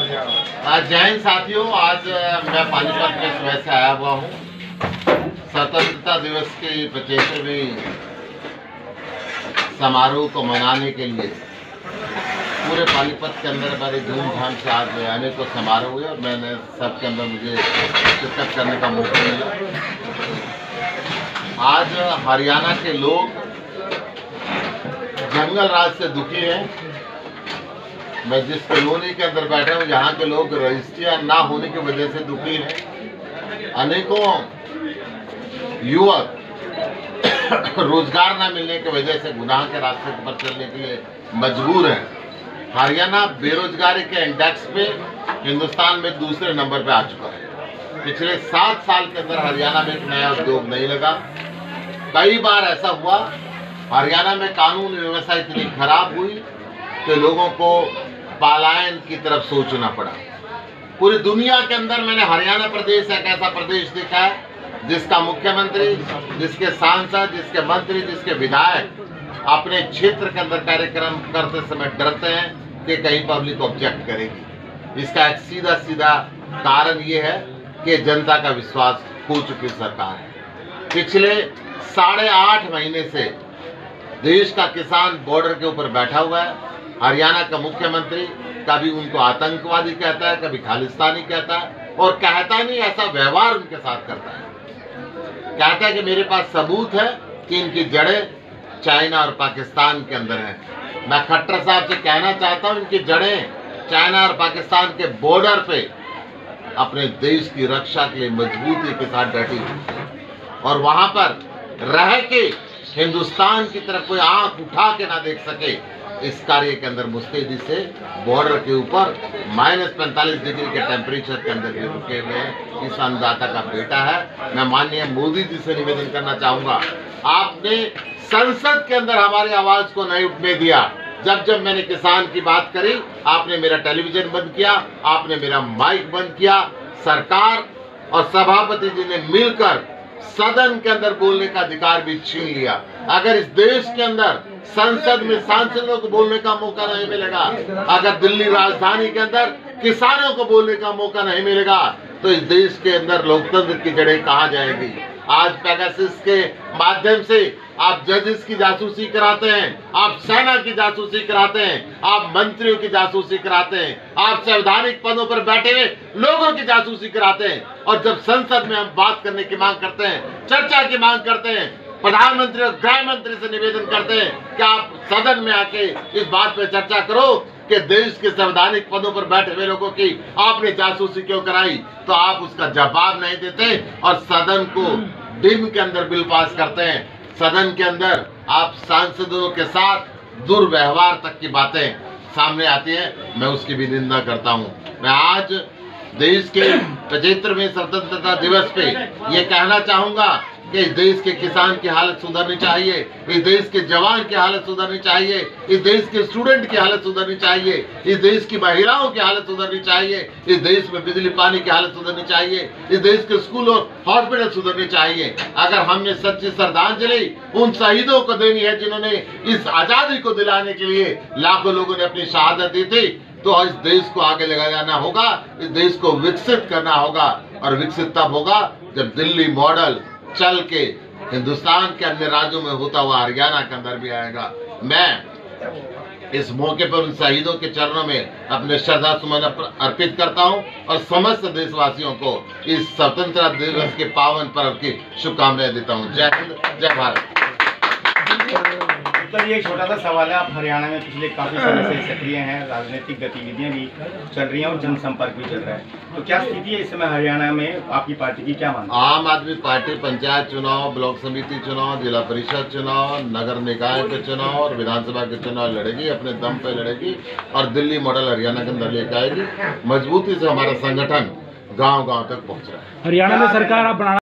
जय हिंद साथियों, आज मैं पानीपत में सुबह से आया हुआ हूँ। स्वतंत्रता दिवस के 75वें समारोह को मनाने के लिए पूरे पानीपत के अंदर बड़ी धूमधाम से आज अनेकों समारोह हुए और मैंने सबके अंदर मुझे शिरकत करने का मौका मिला। आज हरियाणा के लोग जंगल राज से दुखी हैं। मैं जिस कॉलोनी के अंदर बैठा हूँ, यहाँ के लोग रजिस्ट्रियाँ ना होने की वजह से दुखी हैं। अनेकों युवक रोजगार ना मिलने की वजह से गुनाह के रास्ते पर चलने के लिए मजबूर हैं। हरियाणा बेरोजगारी के इंडेक्स पे हिंदुस्तान में दूसरे नंबर पे आ चुका है। पिछले 7 साल के अंदर हरियाणा में एक नया उद्योग नहीं लगा। कई बार ऐसा हुआ, हरियाणा में कानून व्यवस्था इतनी खराब हुई कि लोगों को पलायन की तरफ सोचना पड़ा। पूरी दुनिया के अंदर मैंने हरियाणा प्रदेश एक ऐसा प्रदेश देखा है जिसका मुख्यमंत्री, जिसके सांसद, जिसके मंत्री, जिसके विधायक अपने क्षेत्र के अंदर कार्यक्रम करते समय डरते हैं कि कहीं पब्लिक ऑब्जेक्ट करेगी। इसका एक सीधा सीधा कारण ये है कि जनता का विश्वास खो चुकी सरकार है। पिछले 8.5 महीने से देश का किसान बॉर्डर के ऊपर बैठा हुआ है। हरियाणा का मुख्यमंत्री कभी उनको आतंकवादी कहता है, कभी खालिस्तानी कहता है और कहता नहीं, ऐसा व्यवहार उनके साथ करता है। कहता है कि मेरे पास सबूत है कि इनकी जड़ें चाइना और पाकिस्तान के अंदर हैं। मैं खट्टर साहब से कहना चाहता हूं, इनकी जड़ें चाइना और पाकिस्तान के बॉर्डर पे अपने देश की रक्षा के लिए मजबूती के साथ डटी और वहां पर रह के हिंदुस्तान की तरफ कोई आंख उठा के ना देख सके, इस कार्य के अंदर मुस्तैदी से बॉर्डर के ऊपर -45 डिग्री के टेम्परेचर के अंदर भी रुके हुए हैं। इस अन्नदाता का बेटा है। मैं माननीय मोदी जी से निवेदन करना चाहूंगा, आपने संसद के अंदर हमारी आवाज को नहीं उठने दिया। जब जब मैंने किसान की बात करी, आपने मेरा टेलीविजन बंद किया, आपने मेरा माइक बंद किया। सरकार और सभापति जी ने मिलकर सदन के अंदर बोलने का अधिकार भी छीन लिया। अगर इस देश के अंदर संसद में सांसदों को बोलने का मौका नहीं मिलेगा, अगर दिल्ली राजधानी के अंदर किसानों को बोलने का मौका नहीं मिलेगा, तो इस देश के अंदर लोकतंत्र की जड़ें कहां जाएंगी। आज पेगासस के माध्यम से आप जजेस की जासूसी कराते हैं, आप सेना की जासूसी कराते हैं, आप मंत्रियों की जासूसी कराते हैं, आप संवैधानिक पदों पर बैठे हुए लोगों की जासूसी कराते हैं। और जब संसद में हम बात करने की मांग करते हैं, चर्चा की मांग करते हैं, प्रधानमंत्री और गृह मंत्री से निवेदन करते हैं कि आप सदन में आके इस बात पर चर्चा करो कि देश के संवैधानिक पदों पर बैठे हुए लोगों की आपने जासूसी क्यों कराई, तो आप उसका जवाब नहीं देते और सदन को डिम के अंदर बिल पास करते हैं। सदन के अंदर आप सांसदों के साथ दुर्व्यवहार तक की बातें सामने आती हैं, मैं उसकी भी निंदा करता हूं। मैं आज देश के 75वें स्वतंत्रता दिवस पे ये कहना चाहूंगा कि इस देश के किसान की हालत सुधरनी चाहिए, इस देश के जवान की हालत सुधरनी चाहिए, इस देश के स्टूडेंट की हालत सुधरनी चाहिए, इस देश की महिलाओं की हालत सुधरनी चाहिए, इस देश में बिजली पानी की हालत सुधरनी चाहिए, इस देश के स्कूल और हॉस्पिटल सुधरनी चाहिए। अगर हमने सच्ची श्रद्धांजलि उन शहीदों को देनी है जिन्होंने इस आजादी को दिलाने के लिए लाखों लोगों ने अपनी शहादत दी थी, तो इस देश को आगे ले जाना होगा, इस देश को विकसित करना होगा। और विकसित तब होगा जब दिल्ली मॉडल चल के हिंदुस्तान के अन्य राज्यों में होता हुआ हरियाणा के अंदर भी आएगा। मैं इस मौके पर उन शहीदों के चरणों में अपने श्रद्धा सुमन अर्पित करता हूं और समस्त देशवासियों को इस स्वतंत्रता दिवस के पावन पर्व की शुभकामनाएं देता हूं। जय हिंद, जय भारत। तो ये एक छोटा सा सवाल है, आप हरियाणा में पिछले काफी समय से सक्रिय हैं, राजनीतिक गतिविधियां भी चल रही हैं और जनसंपर्क भी चल रहा है, तो क्या स्थिति है इस समय हरियाणा में, आपकी पार्टी की क्या मांग? आम आदमी पार्टी पंचायत चुनाव, ब्लॉक समिति चुनाव, जिला परिषद चुनाव, नगर निकाय के चुनाव और विधानसभा के चुनाव लड़ेगी, अपने दम पे लड़ेगी और दिल्ली मॉडल हरियाणा के अंदर लेकर आएगी। मजबूती से हमारा संगठन गांव-गांव तक पहुंच रहा है। हरियाणा में सरकार आप बनाना